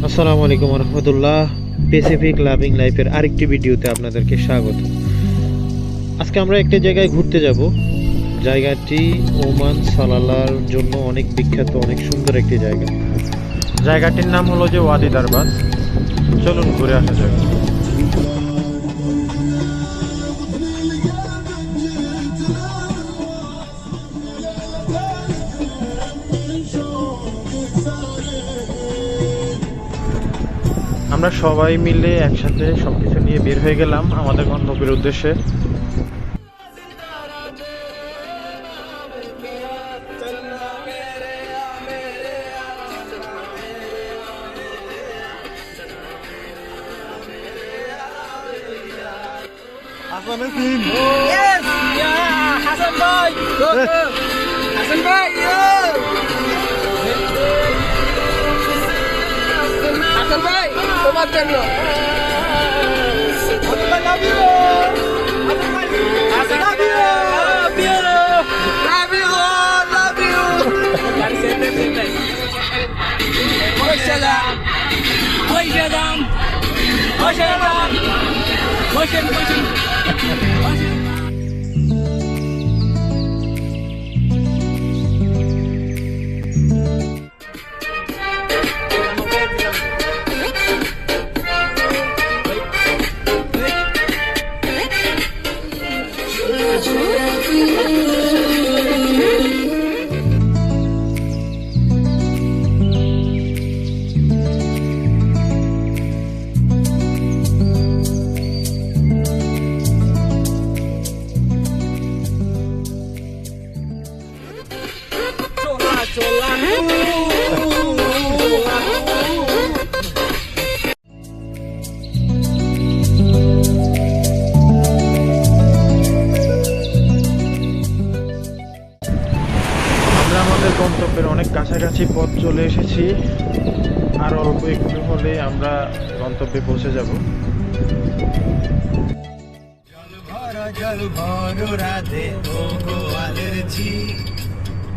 আসসালামু আলাইকুম রহমতুল্লাহ। Pacific loving লাইফের আরেকটি ভিডিওতে আপনাদেরকে স্বাগত। আজকে আমরা একটা জায়গায় ঘুরতে যাব। জায়গাটি ওমান সালালার জন্য অনেক বিখ্যাত, অনেক সুন্দর একটি জায়গা। জায়গাটির নাম হলো যে ওয়াদি দারবাত। চলুন ঘুরে আসা যাক। আমরা সবাই মিলে একসাথে সবকিছু নিয়ে বের হয়ে গেলাম আমাদের গন্তব্যের উদ্দেশ্যে। তোমার জন্য গন্তব্যের অনেক কাছাকাছি পথ চলে এসেছি। আর অল্প একটু হলে আমরা গন্তব্যে পৌঁছে যাব।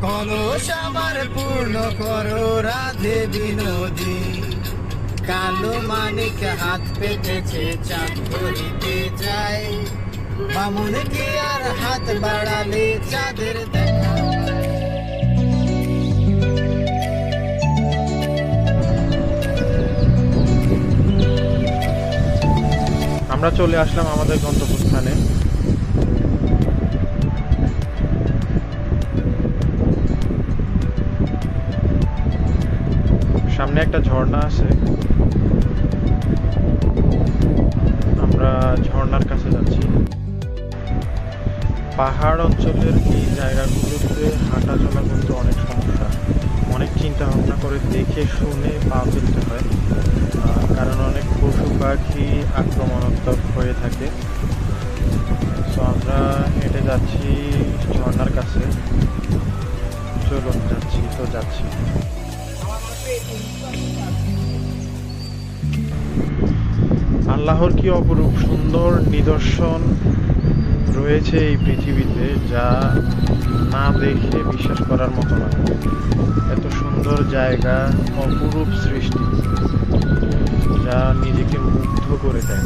কলস আমার পূর্ণ করো রাধে বিনোদী, কালো মানিক হাত পেতেছে চাঁদ ধরিতে যায়, বামুনকে আর হাত বাড়ালে চাঁদের দেখা। আমরা চলে আসলাম আমাদের গন্তব্যস্থানে। সামনে একটা ঝর্ণা আছে, আমরা ঝর্ণার কাছে যাচ্ছি। পাহাড় অঞ্চলের এই জায়গাগুলোতে হাঁটা চলা করতে অনেক সমস্যা, অনেক চিন্তা ভাবনা করে দেখে শুনে পা ফেলতে হয়, কারণ অনেক পশু পাখি আক্রমণাত্মক হয়ে থাকে। তো আমরা হেঁটে যাচ্ছি ঝর্ণার কাছে। চলুন যাচ্ছি। আল্লাহর কি অপরূপ সুন্দর নিদর্শন রয়েছে এই পৃথিবীতে, যা না দেখে বিশ্বাস করার মতো নয়। এত সুন্দর জায়গা, অপরূপ সৃষ্টি, যা নিজেকে মুগ্ধ করে দেয়।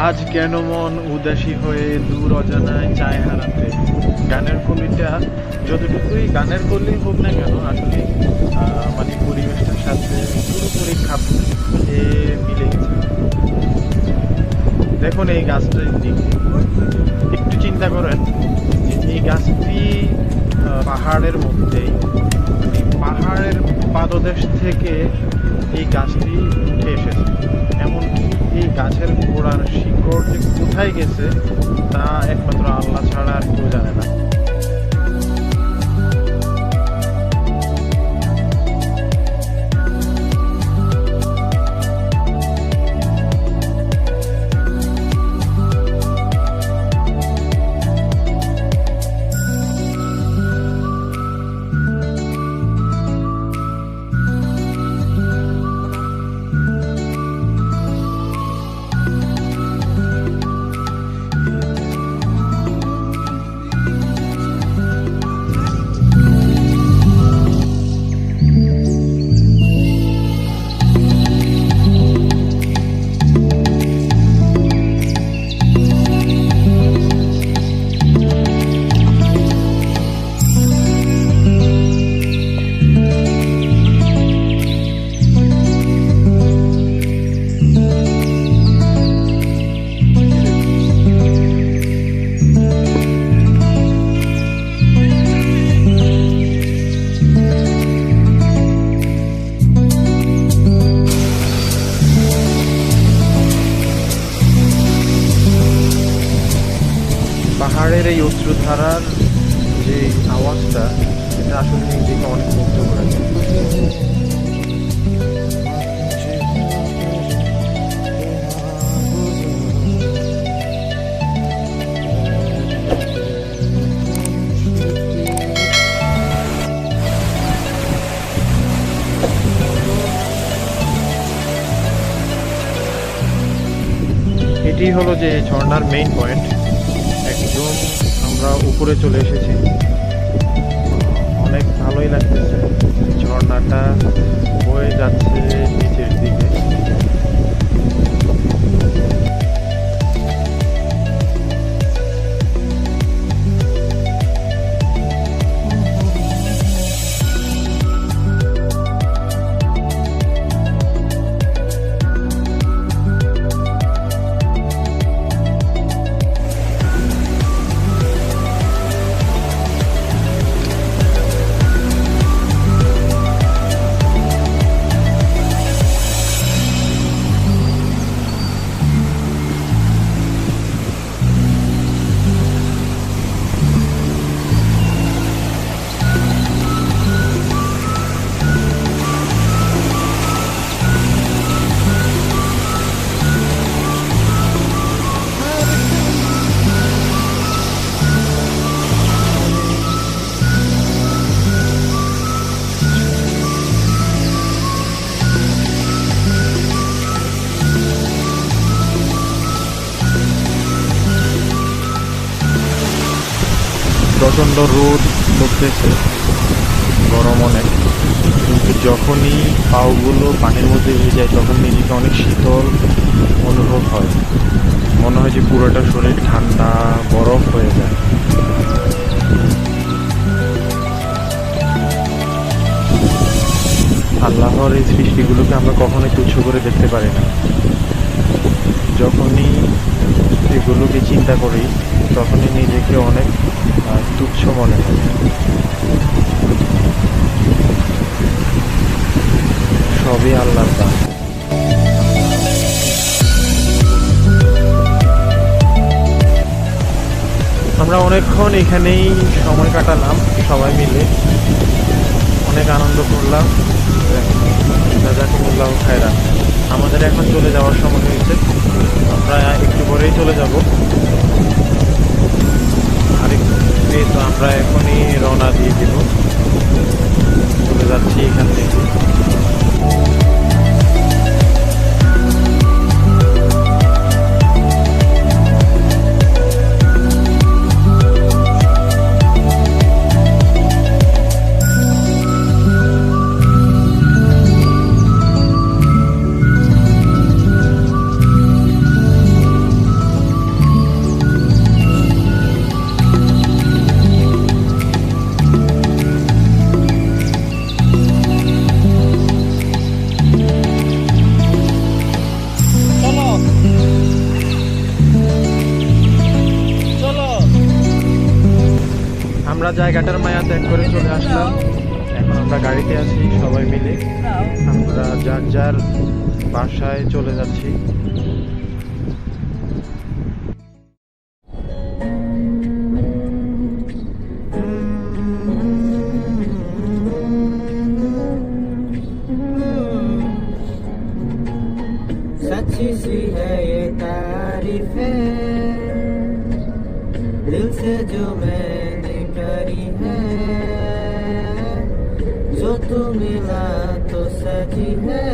আজ কেন মন উদাসী হয়ে দূর অজানায় চায় হারাতে। গানের কলিটা যতটুকুই গানের কলি হোক না কেন, আসলে মানে পরিবেশটার সাথে পুরোপুরি খাপ খেয়ে মিলে গেছে। দেখুন এই গাছটার দিকে একটু চিন্তা করেন, এই গাছটি পাহাড়ের মধ্যেই পাহাড়ের পাদদেশ থেকে এই গাছটি উঠে এসেছে। এমনকি এই গাছের গোড়ার শিকড় যে কোথায় গেছে তা একমাত্র আল্লাহ ছাড়া আর কেউ জানে না। পাহাড়ের এই অশ্রুধারার যে আওয়াজটা, এটা আসলে নিজেকে অনেক মুগ্ধ করে দেয়। এটি হলো যে ঝর্ণার মেইন পয়েন্ট। একদম আমরা উপরে চলে এসেছি, অনেক ভালোই লাগতেছে। ঝর্ণাটা বয়ে যাচ্ছে নিচের দিকে। প্রচণ্ড রোদ পড়তেছে, গরম অনেক, কিন্তু যখনই পাগুলো পানির মধ্যে যায় তখন নিজেকে অনেক শীতল অনুভব হয়। মনে হয় যে পুরোটা শরীর ঠান্ডা বরফ হয়ে যায়। আল্লাহর এই সৃষ্টিগুলোকে আমরা কখনোই তুচ্ছ করে দেখতে পারি না। যখনই এগুলোকে চিন্তা করি তখনই নিজেকে অনেক তুচ্ছ মনে হয়। সবই আল্লাহর দান। আমরা অনেকক্ষণ এখানেই সময় কাটালাম, সবাই মিলে অনেক আনন্দ করলাম। জাযাকুমুল্লাহ খায়রান। আমাদের এখন চলে যাওয়ার সময় হয়েছে, আমরা একটু পরেই চলে যাব। তো আমরা এখনই রওনা দিয়ে দিব, চলে যাচ্ছি এখান থেকে। আমরা জায়গাটার মায়া ত্যাগ করে চলে আসলাম। এখন আমরা গাড়িতে আছি সবাই মিলে, আমরা যার যার বাসায় চলে যাচ্ছি। सच्ची सी है ये तारीफें दिल से जो मैंने करी है, जो तू मिला तो सजी है